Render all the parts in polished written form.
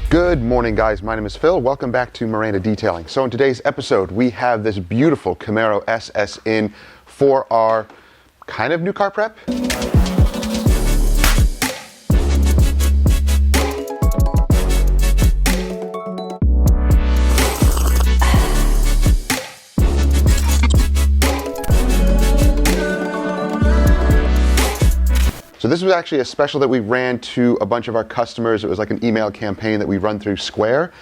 Good morning, guys. My name is Phil. Welcome back to Miranda Detailing. So in today's episode, we have this beautiful Camaro SS in for our kind of new car prep. So this was actually a special that we ran to a bunch of our customers. It was like an email campaign that we run through Square.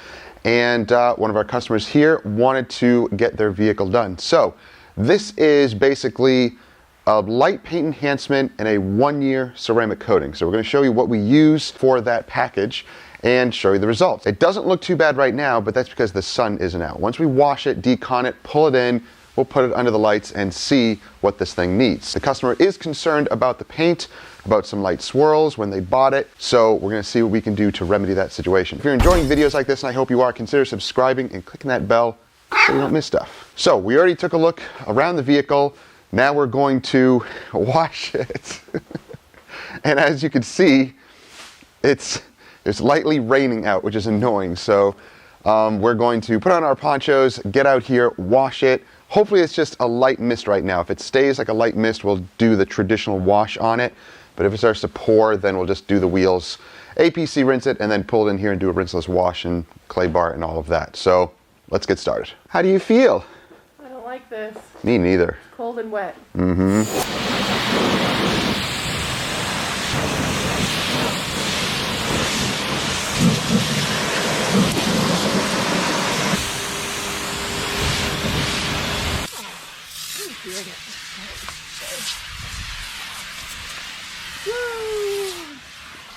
And one of our customers here wanted to get their vehicle done. So this is basically a light paint enhancement and a 1-year ceramic coating. So we're going to show you what we use for that package and show you the results. It doesn't look too bad right now, but that's because the sun isn't out. Once we wash it, decon it, pull it in, we'll put it under the lights and see what this thing needs. The customer is concerned about the paint, about some light swirls when they bought it, so we're gonna see what we can do to remedy that situation. If you're enjoying videos like this, and I hope you are, consider subscribing and clicking that bell so you don't miss stuff. So we already took a look around the vehicle. Now we're going to wash it. And as you can see, it's lightly raining out, which is annoying. So we're going to put on our ponchos, get out here, wash it. Hopefully it's just a light mist right now. If it stays like a light mist, we'll do the traditional wash on it. But if it starts to pour, then we'll just do the wheels, APC rinse it, and then pull it in here and do a rinseless wash and clay bar and all of that. So let's get started. How do you feel? I don't like this. Me neither. Cold and wet.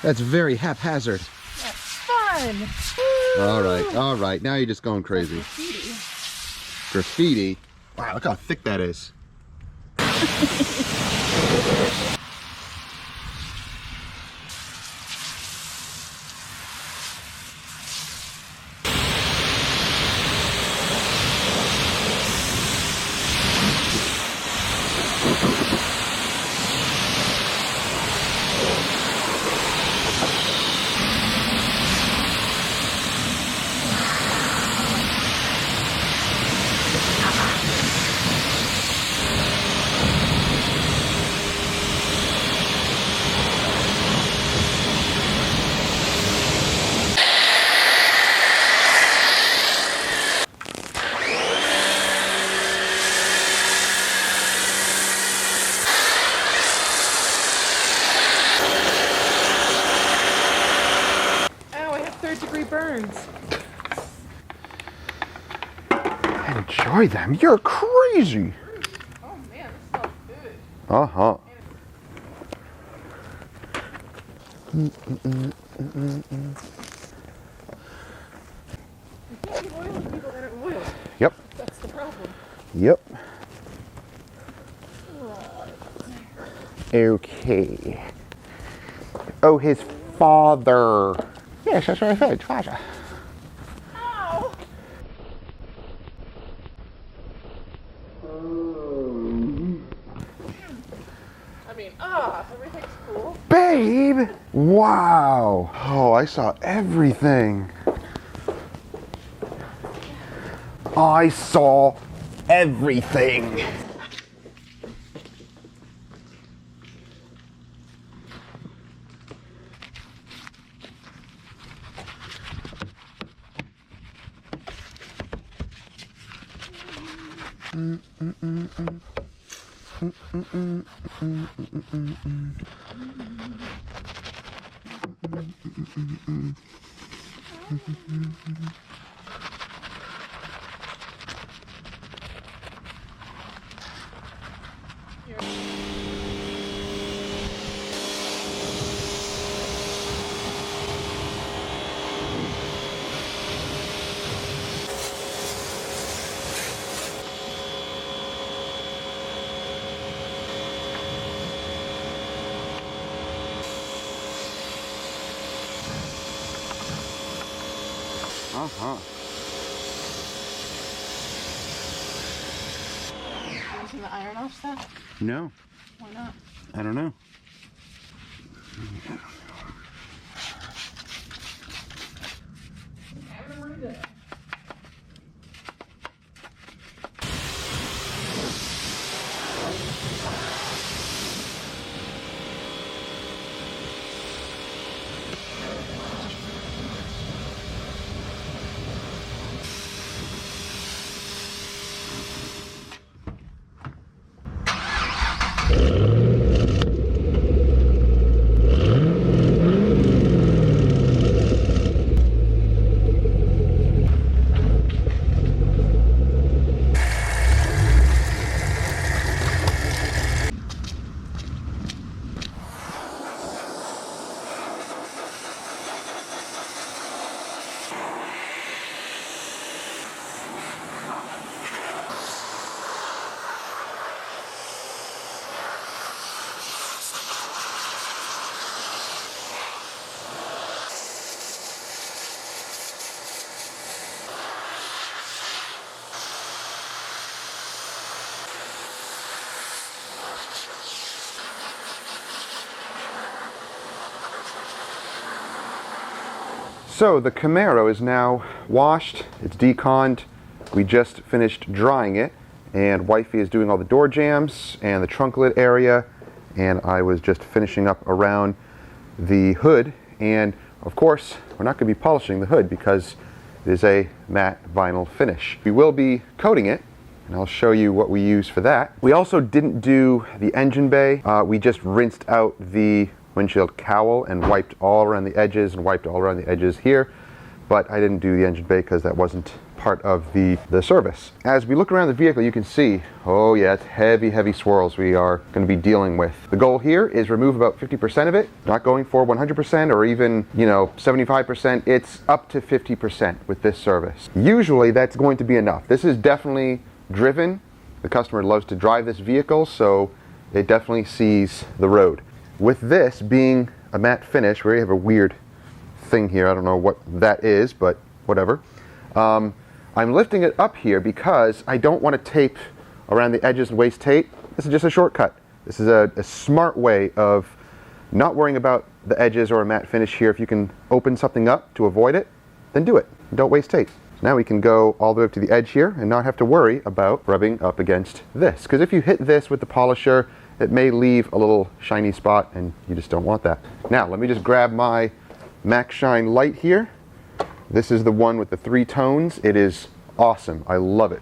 That's very haphazard. That's fun. All right. Now you're just going crazy. Graffiti? Wow, look how thick that is. Third-degree burns. Enjoy them. You're crazy. Oh man, this smells good. Uh-huh. You can't give oil to people that are oil. Yep. That's the problem. Yep. Okay. Oh, his father. Yes, that's what I said, father. Ow! I mean, everything's cool. Babe! Wow. Oh, I saw everything. I saw everything. Using the iron off stuff? No. Why not? I don't know. So the Camaro is now washed, it's deconned. We just finished drying it, and wifey is doing all the door jambs and the trunk lid area, and I was just finishing up around the hood. And of course, we're not going to be polishing the hood because it is a matte vinyl finish. We will be coating it, and I'll show you what we use for that. We also didn't do the engine bay. We just rinsed out the windshield cowl and wiped all around the edges and wiped all around the edges here, but I didn't do the engine bay because that wasn't part of the service. As we look around the vehicle, you can see, oh yeah, it's heavy swirls we are going to be dealing with. The goal here is remove about 50% of it, not going for 100% or even, 75%. It's up to 50% with this service. Usually that's going to be enough. This is definitely driven. The customer loves to drive this vehicle, so it definitely sees the road. With this being a matte finish, we have a weird thing here. I don't know what that is, but whatever. I'm lifting it up here because I don't want to tape around the edges and waste tape. This is just a shortcut. This is a smart way of not worrying about the edges or a matte finish here. If you can open something up to avoid it, then do it. Don't waste tape. Now we can go all the way up to the edge here and not have to worry about rubbing up against this. Because if you hit this with the polisher, it may leave a little shiny spot, and you just don't want that. Now, let me just grab my Max Shine light here. This is the one with the 3 tones. It is awesome. I love it.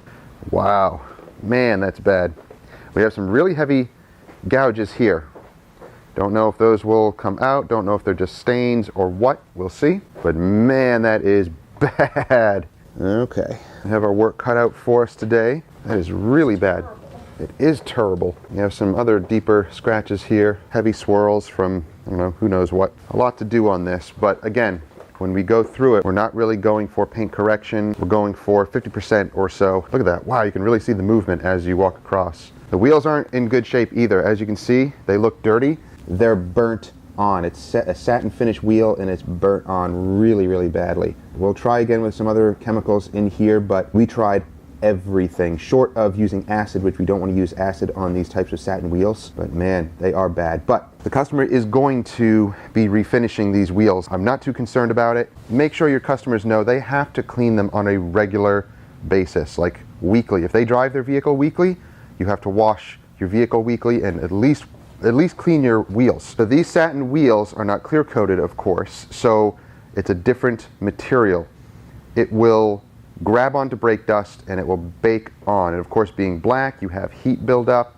Wow. Man, that's bad. We have some really heavy gouges here. Don't know if those will come out. Don't know if they're just stains or what. We'll see. But man, that is bad. Okay. We have our work cut out for us today. That is really bad. It is terrible. We have some other deeper scratches here. Heavy swirls from, I don't know, who knows what. A lot to do on this, but again, when we go through it, we're not really going for paint correction. We're going for 50% or so. Look at that. Wow, you can really see the movement as you walk across. The wheels aren't in good shape either. As you can see, they look dirty. They're burnt on. It's a satin finish wheel, and it's burnt on really badly. We'll try again with some other chemicals in here, but we tried everything short of using acid, which we don't want to use acid on these types of satin wheels, but man, they are bad. But the customer is going to be refinishing these wheels. I'm not too concerned about it. Make sure your customers know they have to clean them on a regular basis, like weekly. If they drive their vehicle weekly, you have to wash your vehicle weekly and at least clean your wheels. So these satin wheels are not clear coated, of course, so it's a different material. It will grab onto brake dust and it will bake on. And of course, being black, you have heat buildup.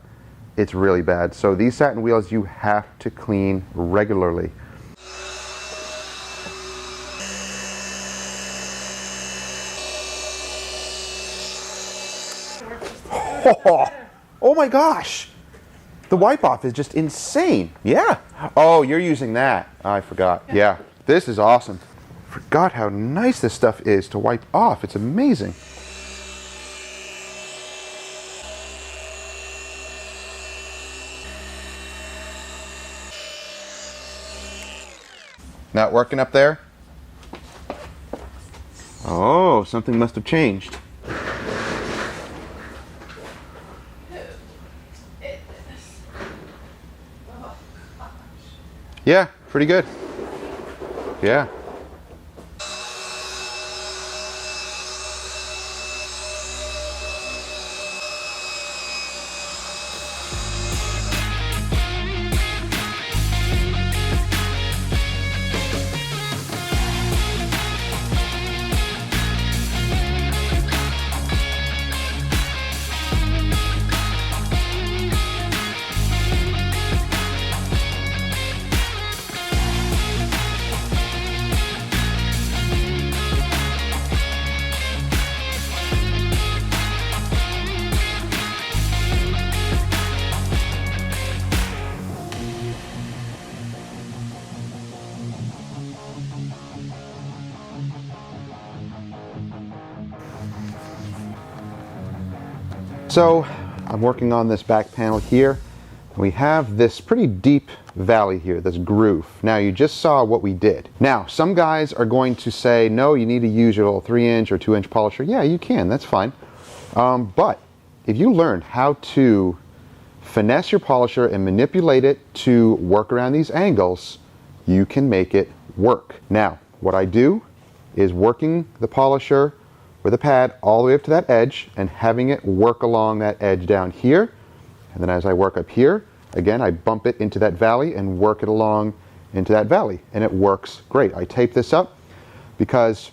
It's really bad. So these satin wheels you have to clean regularly. Oh my gosh! The wipe off is just insane. Yeah. Oh, you're using that. I forgot. Yeah. This is awesome. Forgot how nice this stuff is to wipe off. It's amazing. Not working up there? Oh, something must have changed. Yeah, pretty good. Yeah. So I'm working on this back panel here. We have this pretty deep valley here, this groove. Now you just saw what we did. Now some guys are going to say, no, you need to use your little 3-inch or 2-inch polisher. Yeah, you can, that's fine. But if you learned how to finesse your polisher and manipulate it to work around these angles, you can make it work. Now, what I do is working the polisher with a pad all the way up to that edge and having it work along that edge down here. And then as I work up here, again, I bump it into that valley and work it along into that valley. And it works great. I tape this up because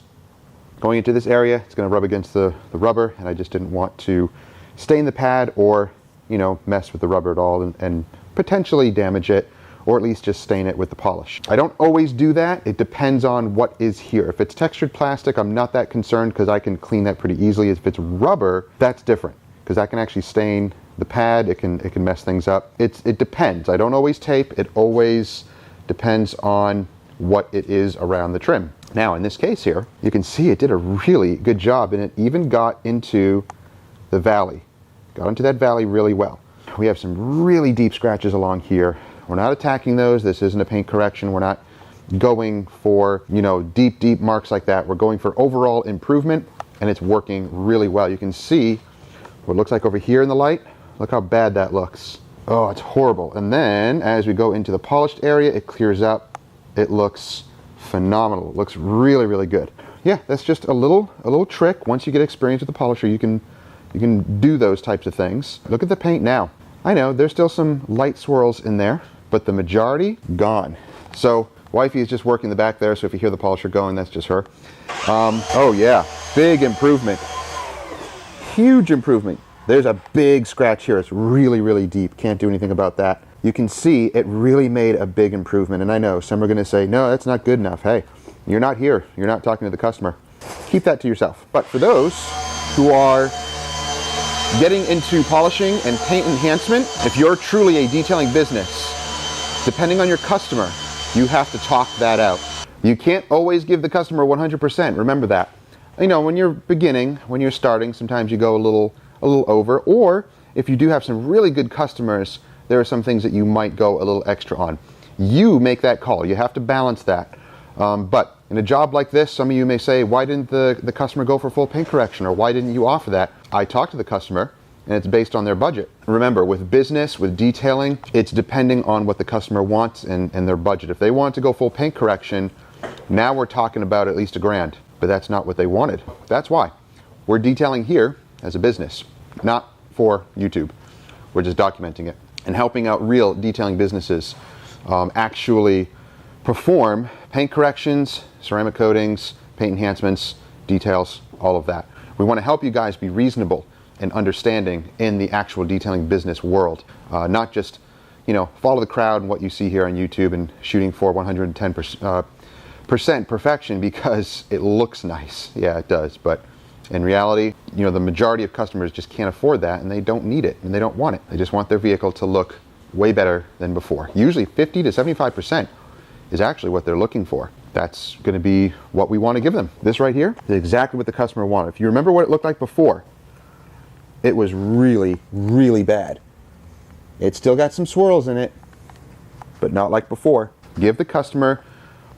going into this area, it's going to rub against the rubber, and I just didn't want to stain the pad or, you know, mess with the rubber at all and potentially damage it, or at least just stain it with the polish. I don't always do that. It depends on what is here. If it's textured plastic, I'm not that concerned because I can clean that pretty easily. If it's rubber, that's different because that can actually stain the pad. It can mess things up. It depends. I don't always tape. It always depends on what it is around the trim. Now in this case here, you can see it did a really good job, and it even got into the valley. Got into that valley really well. We have some really deep scratches along here. We're not attacking those. This isn't a paint correction. We're not going for, you know, deep marks like that. We're going for overall improvement, and it's working really well. You can see what it looks like over here in the light. Look how bad that looks. Oh, it's horrible. And then as we go into the polished area, it clears up. It looks phenomenal. It looks really, really good. Yeah, that's just a little trick. Once you get experience with the polisher, you can do those types of things. Look at the paint now. I know there's still some light swirls in there, but the majority gone. So wifey is just working the back there, so if you hear the polisher going, that's just her. Oh yeah, big improvement. Huge improvement. There's a big scratch here. It's really, really deep. Can't do anything about that. You can see it really made a big improvement. And I know some are gonna say, no, that's not good enough. Hey, you're not here. You're not talking to the customer. Keep that to yourself. But for those who are getting into polishing and paint enhancement, if you're truly a detailing business, depending on your customer, you have to talk that out. You can't always give the customer 100%. Remember that. You know, when you're beginning, when you're starting, sometimes you go a little over, or if you do have some really good customers, there are some things that you might go a little extra on. You make that call. You have to balance that. But in a job like this, some of you may say, why didn't the customer go for full paint correction, or why didn't you offer that? I talked to the customer, and it's based on their budget. Remember, with business, with detailing, it's depending on what the customer wants and their budget. If they want to go full paint correction, now we're talking about at least $1,000, but that's not what they wanted. That's why we're detailing here as a business, not for YouTube. We're just documenting it and helping out real detailing businesses actually perform paint corrections, ceramic coatings, paint enhancements, details, all of that. We want to help you guys be reasonable and understanding in the actual detailing business world, not just, you know, follow the crowd and what you see here on YouTube and shooting for 110% perfection because it looks nice. Yeah, it does, but in reality, you know, the majority of customers just can't afford that, and they don't need it, and they don't want it. They just want their vehicle to look way better than before. Usually 50 to 75% is actually what they're looking for. That's going to be what we want to give them. This right here is exactly what the customer wanted. If you remember what it looked like before, it was really, really bad. It still got some swirls in it, but not like before. Give the customer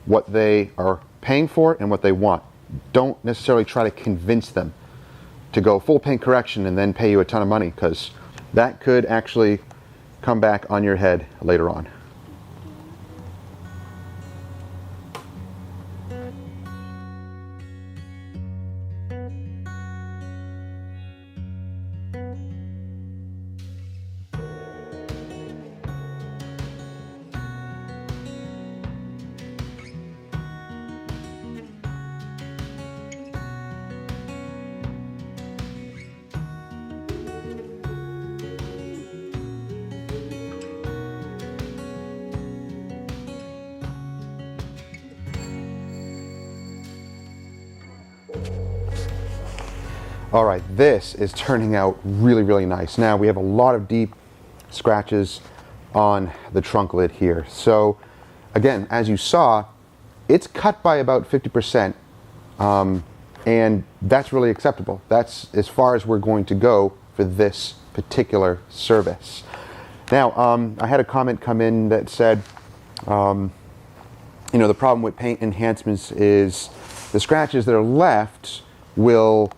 what they are paying for and what they want. Don't necessarily try to convince them to go full paint correction and then pay you a ton of money, because that could actually come back on your head later on. All right, this is turning out really, really nice. Now we have a lot of deep scratches on the trunk lid here. So again, as you saw, it's cut by about 50%, and that's really acceptable. That's as far as we're going to go for this particular service. Now, I had a comment come in that said, you know, the problem with paint enhancements is the scratches that are left will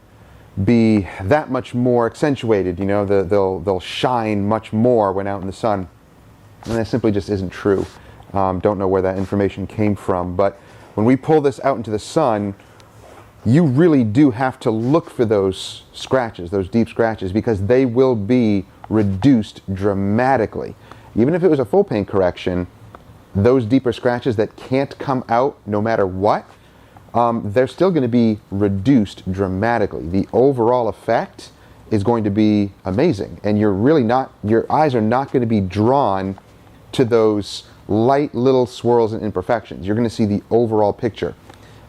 be that much more accentuated. You know, they'll shine much more when out in the sun, and that simply just isn't true. Don't know where that information came from, but when we pull this out into the sun, you really do have to look for those scratches, those deep scratches, because they will be reduced dramatically. Even if it was a full paint correction, those deeper scratches that can't come out no matter what, they're still going to be reduced dramatically. The overall effect is going to be amazing, and your eyes are not going to be drawn to those light little swirls and imperfections. You're going to see the overall picture.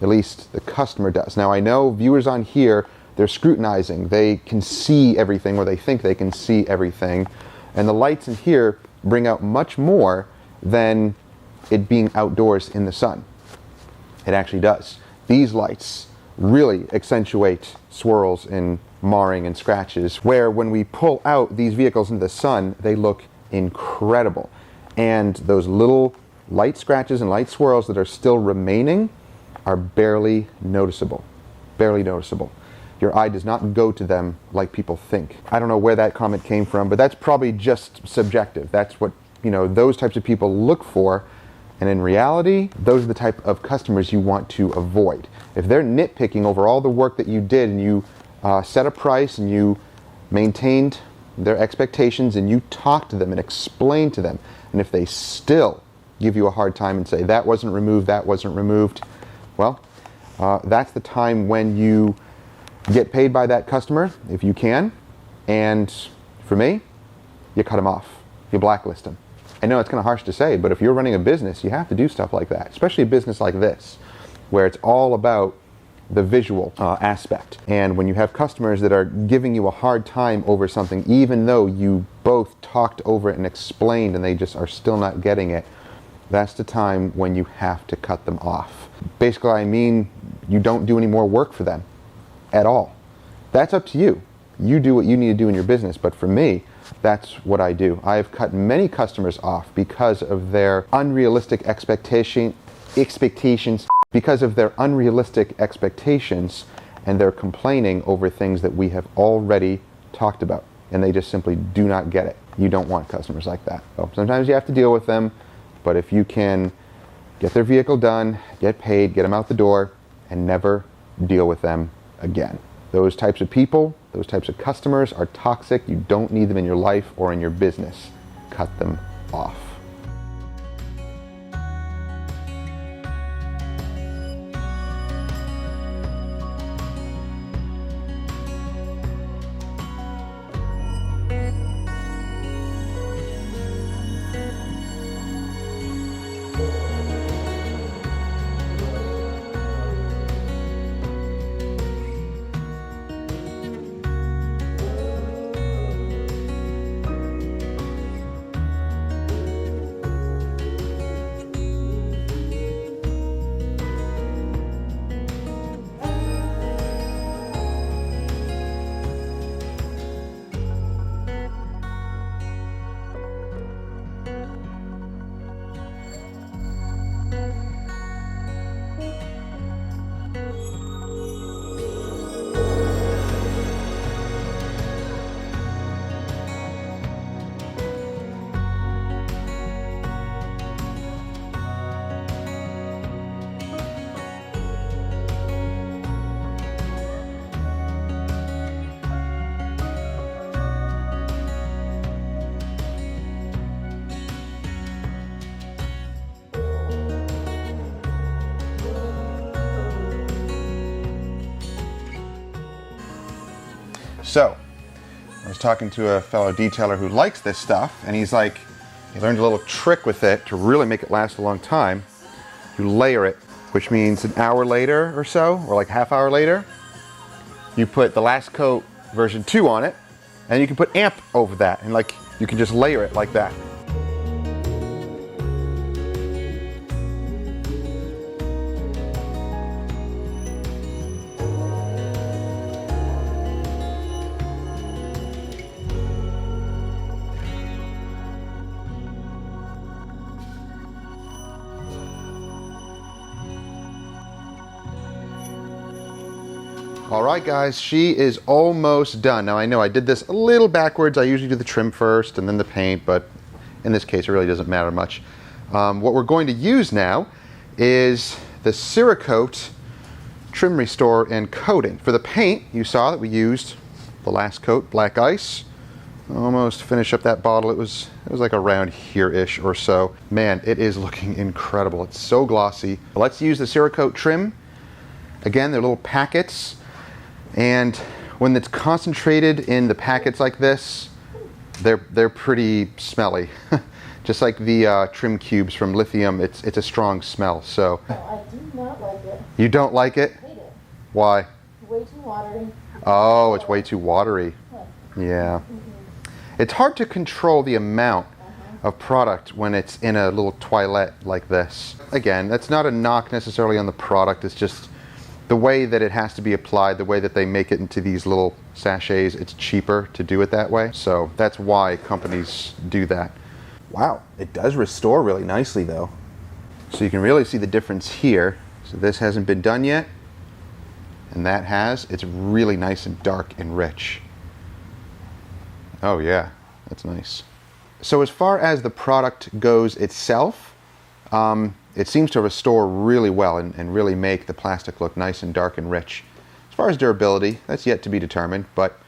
At least the customer does. Now I know viewers on here, they're scrutinizing. They can see everything, or they think they can see everything. And the lights in here bring out much more than it being outdoors in the sun. It actually does. These lights really accentuate swirls and marring and scratches, where when we pull out these vehicles into the sun, they look incredible. And those little light scratches and light swirls that are still remaining are barely noticeable. Barely noticeable. Your eye does not go to them like people think. I don't know where that comment came from, but that's probably just subjective. That's what, those types of people look for. And in reality, those are the type of customers you want to avoid. If they're nitpicking over all the work that you did, and you set a price, and you maintained their expectations, and you talked to them and explained to them, and if they still give you a hard time and say, that wasn't removed, well, that's the time when you get paid by that customer, if you can. And for me, you cut them off. You blacklist them. I know it's kind of harsh to say, but if you're running a business, you have to do stuff like that, especially a business like this, where it's all about the visual aspect. And when you have customers that are giving you a hard time over something, even though you both talked over it and explained, and they just are still not getting it, that's the time when you have to cut them off. Basically, I mean, you don't do any more work for them at all. That's up to you. You do what you need to do in your business, but for me, that's what I do. I have cut many customers off because of their unrealistic expectations, and they're complaining over things that we have already talked about, and they just simply do not get it. You don't want customers like that. So sometimes you have to deal with them, but if you can get their vehicle done, get paid, get them out the door, and never deal with them again. Those types of people, those types of customers are toxic. You don't need them in your life or in your business. Cut them off. So, I was talking to a fellow detailer who likes this stuff, and he's like, he learned a little trick with it to really make it last a long time. You layer it, which means an hour later or so, or like half hour later, you put the last coat version 2 on it, and you can put amp over that, and like, you can just layer it like that. All right, guys, she is almost done. Now, I know I did this a little backwards. I usually do the trim first and then the paint, but in this case, it really doesn't matter much. What we're going to use now is the Cerakote trim restore and coating. For the paint, you saw that we used the last coat, black ice. Almost finish up that bottle. It was like around here-ish or so. Man, it is looking incredible. It's so glossy. Let's use the Cerakote trim. Again, they're little packets, and when it's concentrated in the packets like this, they're pretty smelly. Just like the trim cubes from Lithium, it's a strong smell. So No, I do not like it. you don't like it? Hate it. Why? Way too watery. Oh, it's way too watery. Yeah. It's hard to control the amount of product when it's in a little toilet like this. Again, that's not a knock necessarily on the product. It's just the way that it has to be applied, the way that they make it into these little sachets. It's cheaper to do it that way. So that's why companies do that. Wow, it does restore really nicely though. So you can really see the difference here. So this hasn't been done yet, and that has. It's really nice and dark and rich. Oh yeah, that's nice. So as far as the product goes itself, it seems to restore really well and really make the plastic look nice and dark and rich. As far as durability, that's yet to be determined, but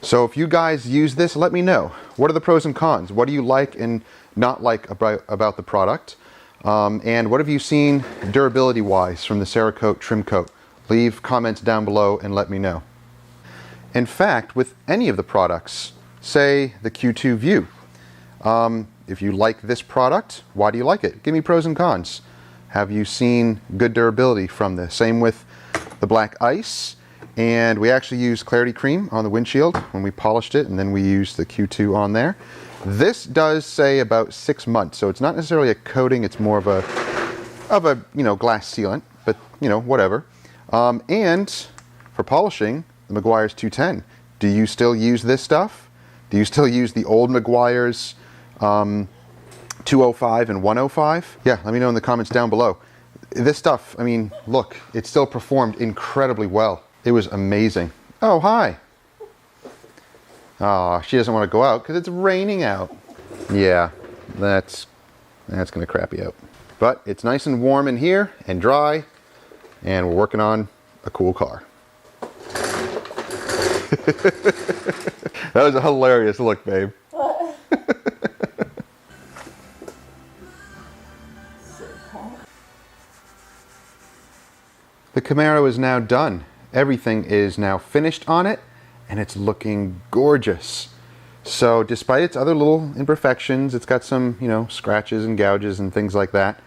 so if you guys use this, let me know. What are the pros and cons? What do you like and not like about the product? And what have you seen durability-wise from the Cerakote trim coat? Leave comments down below and let me know. In fact, with any of the products, say the Q2 View, if you like this product, why do you like it? Give me pros and cons. Have you seen good durability from this? Same with the black ice. And we actually used Clarity Cream on the windshield when we polished it, and then we used the Q2 on there. This does say about 6 months, so it's not necessarily a coating, it's more of a glass sealant, but whatever. And for polishing, the Meguiar's 210. Do you still use this stuff? Do you still use the old Meguiar's 205 and 105? Yeah, let me know in the comments down below. This stuff, I mean, look, it still performed incredibly well. It was amazing. Oh, hi. Oh, she doesn't want to go out because it's raining out. Yeah, that's going to crap you out. But it's nice and warm in here and dry, and we're working on a cool car. That was a hilarious look, babe. The Camaro is now done. Everything is now finished on it, and it's looking gorgeous. So despite its other little imperfections, it's got some, scratches and gouges and things like that.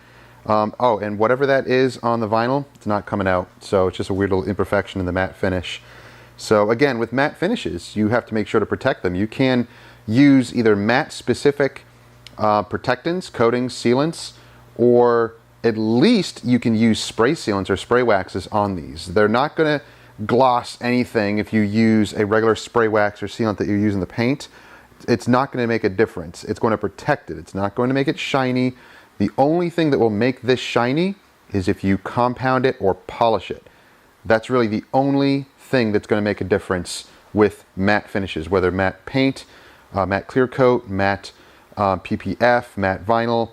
Oh, and whatever that is on the vinyl, it's not coming out. So it's just a weird little imperfection in the matte finish. So again, with matte finishes, you have to make sure to protect them. You can use either matte specific protectants, coatings, sealants, or at least you can use spray sealants or spray waxes on these. They're not going to gloss anything if you use a regular spray wax or sealant that you use in the paint. It's not going to make a difference. It's going to protect it. It's not going to make it shiny. The only thing that will make this shiny is if you compound it or polish it. That's really the only thing that's going to make a difference with matte finishes, whether matte paint, matte clear coat, matte PPF, matte vinyl.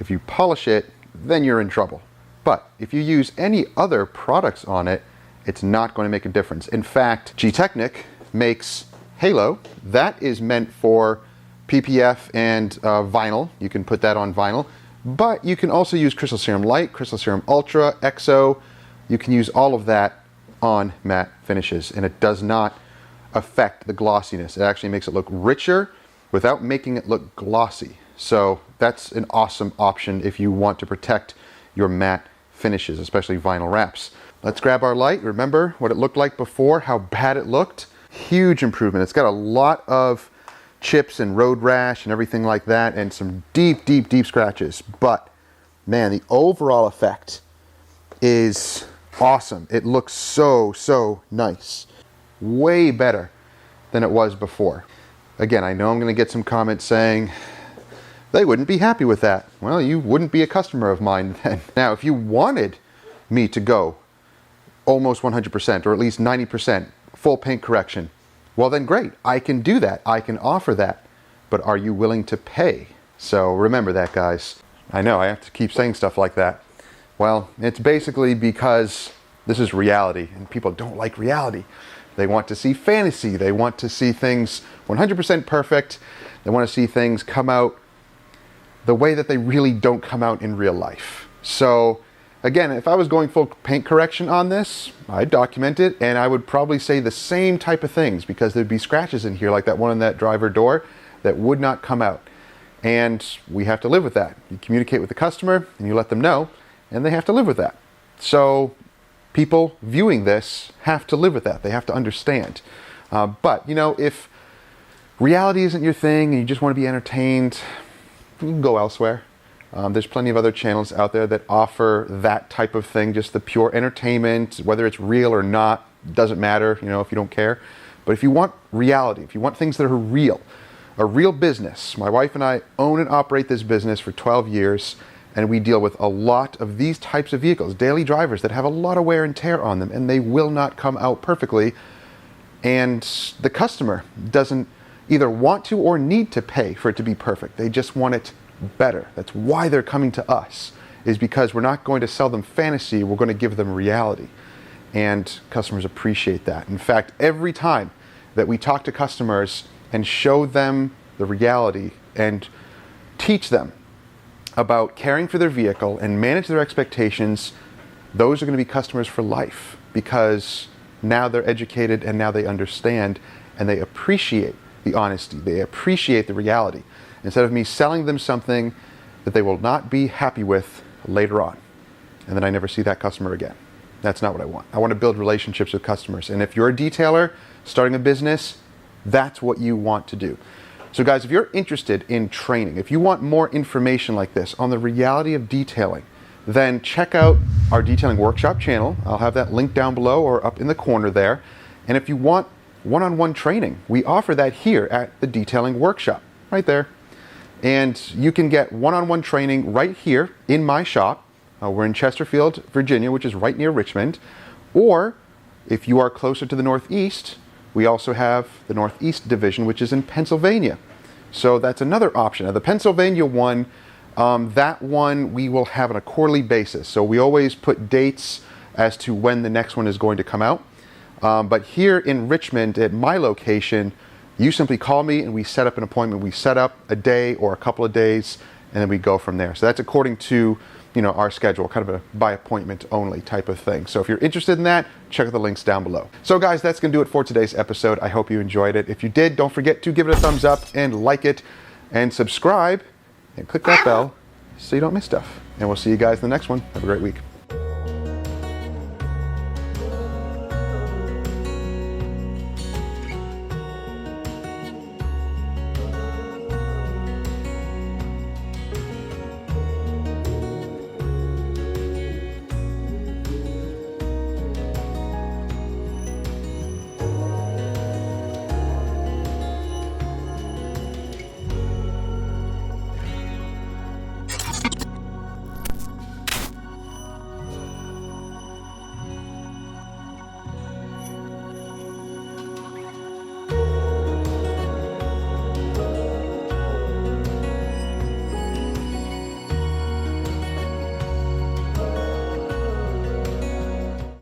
If you polish it, then you're in trouble. But if you use any other products on it, it's not going to make a difference. In fact, G-Technic makes Halo. That is meant for PPF and vinyl. You can put that on vinyl. But you can also use Crystal Serum Light, Crystal Serum Ultra, EXO. You can use all of that on matte finishes, and it does not affect the glossiness. It actually makes it look richer without making it look glossy. So that's an awesome option if you want to protect your matte finishes, especially vinyl wraps. Let's grab our light. Remember what it looked like before, how bad it looked? Huge improvement. It's got a lot of chips and road rash and everything like that, and some deep, deep, deep scratches. But man, the overall effect is awesome. It looks so, so nice. Way better than it was before. Again, I know I'm going to get some comments saying they wouldn't be happy with that. Well, you wouldn't be a customer of mine then. Now, if you wanted me to go almost 100% or at least 90% full paint correction, well then great, I can do that. I can offer that. But are you willing to pay? So remember that, guys. I know I have to keep saying stuff like that. Well, it's basically because This is reality, and people don't like reality. They want to see fantasy. They want to see things 100% perfect. They want to see things come out the way that they really don't come out in real life. So again, if I was going full paint correction on this, I'd document it, and I would probably say the same type of things, because there'd be scratches in here like that one in that driver door that would not come out. And we have to live with that. You communicate with the customer and you let them know, and they have to live with that. So people viewing this have to live with that. They have to understand. But you know, if reality isn't your thing and you just want to be entertained, you can go elsewhere. There's plenty of other channels out there that offer that type of thing, just the pure entertainment, whether it's real or not, doesn't matter, you know, if you don't care. But if you want reality, if you want things that are real, a real business. My wife and I own and operate this business for 12 years, and we deal with a lot of these types of vehicles, daily drivers that have a lot of wear and tear on them, and they will not come out perfectly. And the customer doesn't either want to or need to pay for it to be perfect. They just want it better. That's why they're coming to us, is because we're not going to sell them fantasy, we're going to give them reality. And customers appreciate that. In fact, every time that we talk to customers and show them the reality and teach them about caring for their vehicle and manage their expectations, those are going to be customers for life, because now they're educated and now they understand and they appreciate the honesty. They appreciate the reality, instead of me selling them something that they will not be happy with later on, and then I never see that customer again. That's not what I want. I want to build relationships with customers. And if you're a detailer starting a business, that's what you want to do. So guys, if you're interested in training, if you want more information like this on the reality of detailing, then check out our detailing workshop channel. I'll have that link down below or up in the corner there. And if you want one-on-one training, we offer that here at the detailing workshop, right there. And you can get one-on-one training right here in my shop. We're in Chesterfield, Virginia, which is right near Richmond. Or if you are closer to the Northeast, we also have the Northeast Division, which is in Pennsylvania. So that's another option. Now, the Pennsylvania one, that one we will have on a quarterly basis. So we always put dates as to when the next one is going to come out. But here in Richmond, at my location, you simply call me and we set up an appointment. We set up a day or a couple of days, and then we go from there. So that's according to, you know, our schedule, kind of a by appointment only type of thing. So if you're interested in that, check out the links down below. So guys, that's gonna do it for today's episode. I hope you enjoyed it. If you did, don't forget to give it a thumbs up and like it and subscribe and click that bell so you don't miss stuff. And we'll see you guys in the next one. Have a great week.